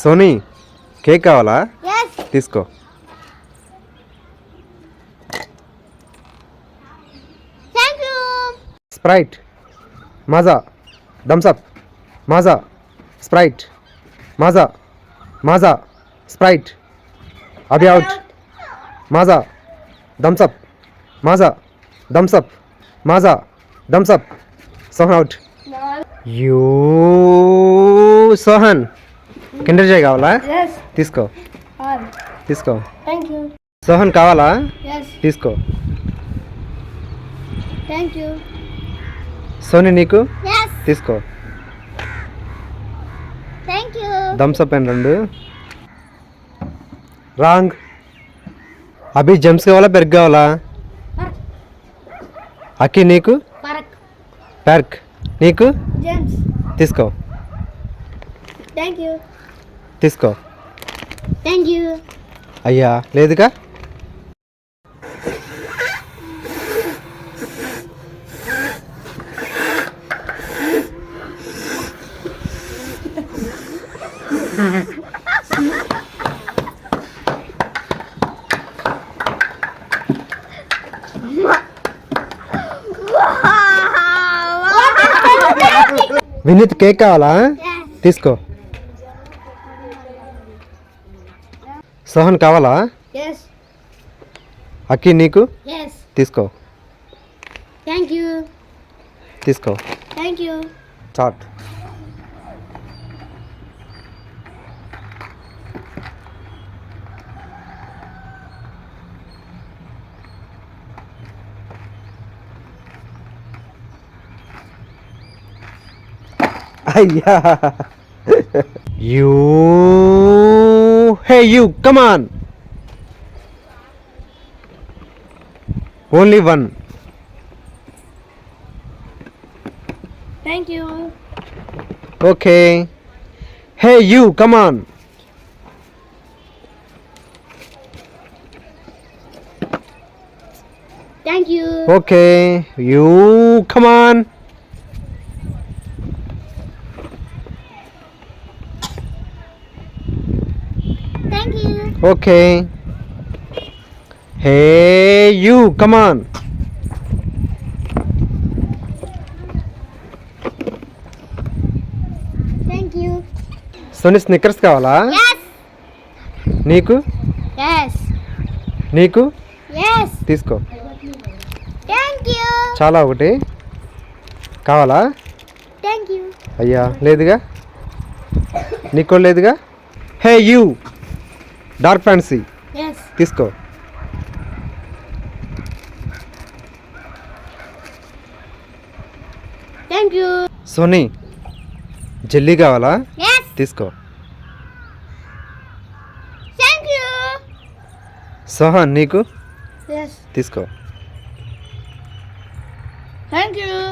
Sony cake కావాలా? Yes. తీసుకో. Thank you. Sprite, Maaza, Thums Up, Maaza, Sprite, Maaza, Maaza, Sprite. Abhi out. Maaza, Thums Up, Maaza, Thums Up, Maaza, Thums Up. Sohan out. You Sohan Kinder Joy కావాలా? Yes. తీసుకో. All. తీసుకో. Thank you. సోహన్ కావాలా? Yes. తీసుకో. Thank you. సోనీ నీకు? Yes. తీసుకో. Thank you. Thums Up and 2. Wrong. Abhi Gems కావాలా బెర్గ్ కావాలా? అక్కి నీకు? Parak. పెర్క్ నీకు? James. తీసుకో. Thank you. తీసుకో. Thank you. అయ్యా లేదుగా. వినీత్ కేక్ కావాలా? Yes. తీసుకో. సోహన్ కావాలా? Yes. అక్కి నీకు? Yes. తీసుకో. Thank you. తీసుకో. Thank you. చాట్. అయ్యా you hey you come on. Only 1. Thank you. Okay. Hey you come on. Thank you. Okay you come on. Thank you. Okay. Hey you come on. Thank you. Soni Snickers కావాలా? Yes. నీకు? Yes. నీకు? Yes. తీసుకో. Thank you. చాలా ఒకటి కావాలా? Thank you. అయ్యా లేదుగా. నీకు లేదుగా. Hey you dark fancy Yes. తీసుకో. Thank you. సోనీ జెల్లీ కావాలా? Yes. తీసుకో. Thank you. సోహన్ నీకు? Yes. తీసుకో. Thank you.